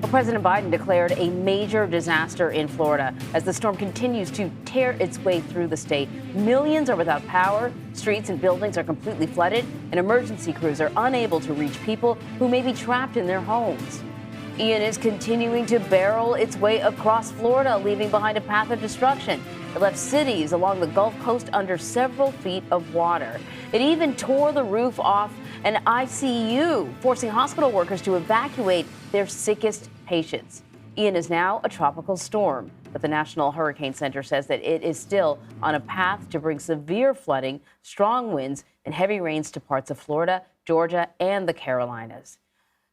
Well, President Biden declared a major disaster in Florida as the storm continues to tear its way through the state. Millions are without power, streets and buildings are completely flooded, and emergency crews are unable to reach people who may be trapped in their homes. Ian is continuing to barrel its way across Florida, leaving behind a path of destruction. It left cities along the Gulf Coast under several feet of water. It even tore the roof off an ICU, forcing hospital workers to evacuate their sickest patients. Ian is now a tropical storm, but the National Hurricane Center says that it is still on a path to bring severe flooding, strong winds, and heavy rains to parts of Florida, Georgia, and the Carolinas.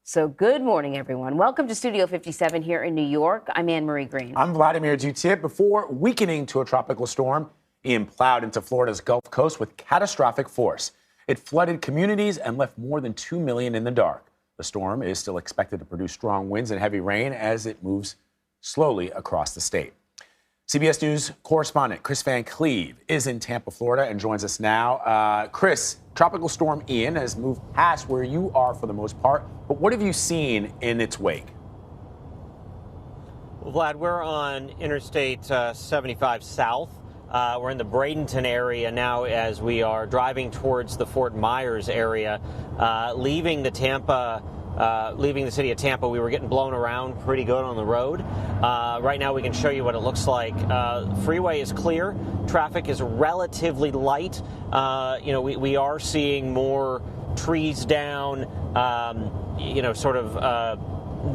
So good morning, everyone. Welcome to Studio 57 here in New York. I'm Anne-Marie Green. I'm Vladimir Duthier. Before weakening to a tropical storm, Ian plowed into Florida's Gulf Coast with catastrophic force. It flooded communities and left more than 2 million in the dark. The storm is still expected to produce strong winds and heavy rain as it moves slowly across the state. CBS News correspondent Kris Van Cleave is in Tampa, Florida, and joins us now. Kris, Tropical Storm Ian has moved past where you are for the most part, but what have you seen in its wake? Well, Vlad, we're on Interstate 75 South. We're in the Bradenton area now as we are driving towards the Fort Myers area, leaving the city of Tampa. We were getting blown around pretty good on the road. Right now we can show you what it looks like. Freeway is clear. Traffic is relatively light. We are seeing more trees down,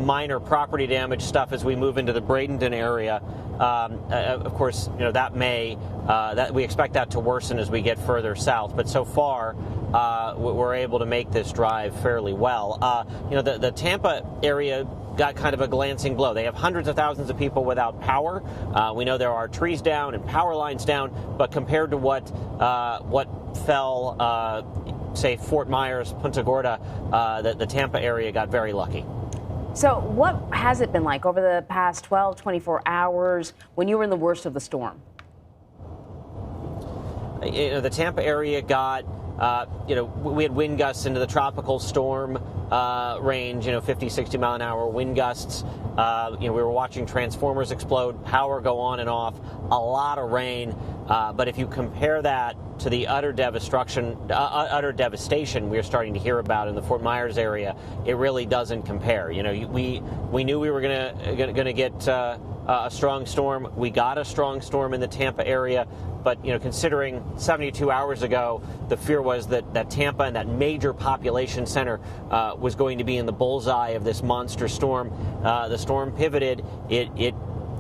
minor property damage stuff as we move into the Bradenton area. Of course, that we expect that to worsen as we get further south. But so far, we're able to make this drive fairly well. The Tampa area got kind of a glancing blow. They have hundreds of thousands of people without power. We know there are trees down and power lines down, but compared to what fell, say, Fort Myers, Punta Gorda, the Tampa area got very lucky. So what has it been like over the past 12, 24 hours when you were in the worst of the storm? The Tampa area got, we had wind gusts into the tropical storm range, 50, 60 mile an hour wind gusts. We were watching transformers explode, power go on and off, a lot of rain. But if you compare that to the utter devastation we're starting to hear about in the Fort Myers area, it really doesn't compare. We knew we were gonna get a strong storm. We got a strong storm in the Tampa area, but considering 72 hours ago, the fear was that Tampa and that major population center was going to be in the bullseye of this monster storm. The storm pivoted.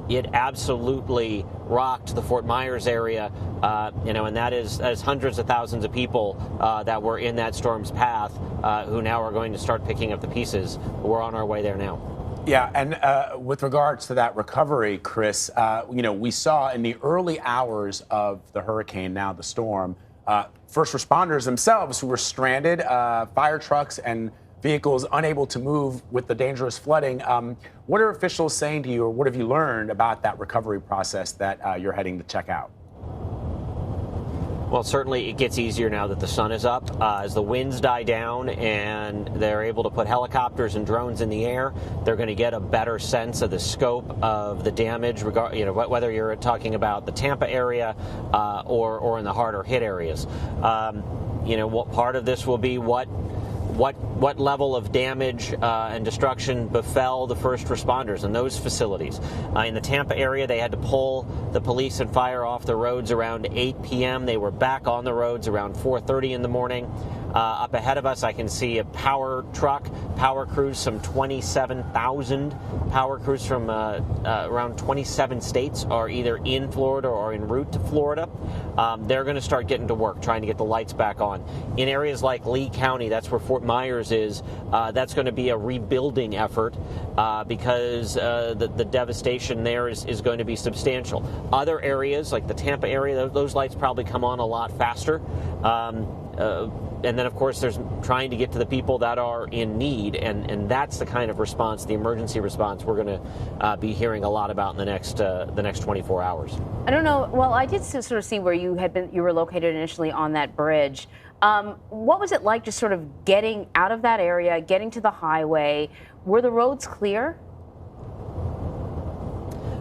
It absolutely rocked the Fort Myers area, and that is hundreds of thousands of people that were in that storm's path who now are going to start picking up the pieces. We're on our way there now. Yeah, and with regards to that recovery, Kris, we saw in the early hours of the hurricane, now the storm, first responders themselves who were stranded, fire trucks and vehicles unable to move with the dangerous flooding. What are officials saying to you, or what have you learned about that recovery process that you're heading to check out? Well, certainly it gets easier now that the sun is up. As the winds die down and they're able to put helicopters and drones in the air, they're going to get a better sense of the scope of the damage, whether you're talking about the Tampa area or in the harder hit areas. What part of this will be what level of damage and destruction befell the first responders in those facilities. In the Tampa area, they had to pull the police and fire off the roads around 8 p.m. They were back on the roads around 4:30 in the morning. Up ahead of us, I can see a power truck, power crews, some 27,000 power crews from around 27 states are either in Florida or en route to Florida. They're going to start getting to work, trying to get the lights back on. In areas like Lee County, that's where Fort Myers is, that's going to be a rebuilding effort because the devastation there is going to be substantial. Other areas, like the Tampa area, those lights probably come on a lot faster. And then, of course, there's trying to get to the people that are in need, and that's the kind of response, the emergency response, we're going to be hearing a lot about in the next 24 hours. I don't know. Well, I did sort of see where you were located initially on that bridge. What was it like just sort of getting out of that area, getting to the highway? Were the roads clear?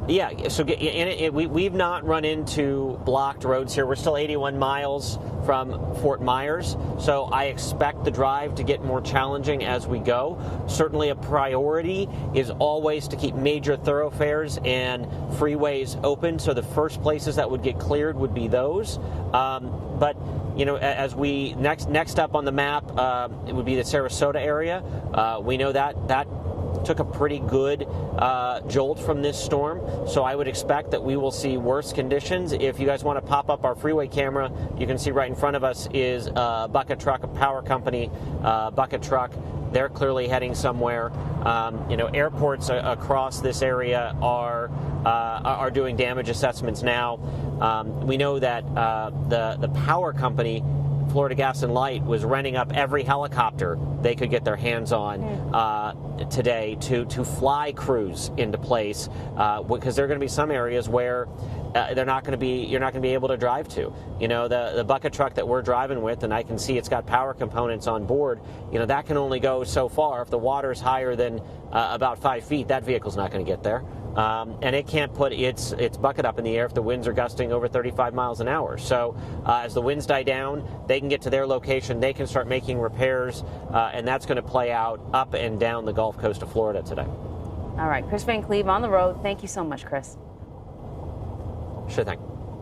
Yeah, so we've not run into blocked roads here. We're still 81 miles from Fort Myers, so I expect the drive to get more challenging as we go. Certainly a priority is always to keep major thoroughfares and freeways open, so the first places that would get cleared would be those. But you know, as we next up on the map, it would be the Sarasota area. We know that took a pretty good jolt from this storm, so I would expect that we will see worse conditions. If you guys want to pop up our freeway camera, you can see right in front of us is a bucket truck, a power company bucket truck. They're clearly heading somewhere. You know, airports across this area are doing damage assessments now. We know that the power company, Florida Gas and Light, was renting up every helicopter they could get their hands on today to fly crews into place, because there are going to be some areas where you're not going to be able to drive to. You know, the bucket truck that we're driving with, and I can see it's got power components on board. You know, that can only go so far. If the water's higher than about 5 feet, that vehicle's not going to get there. And it can't put its bucket up in the air if the winds are gusting over 35 miles an hour. So as the winds die down, they can get to their location, they can start making repairs, and that's going to play out up and down the Gulf Coast of Florida today. All right, Kris Van Cleave on the road. Thank you so much, Kris. Sure thing.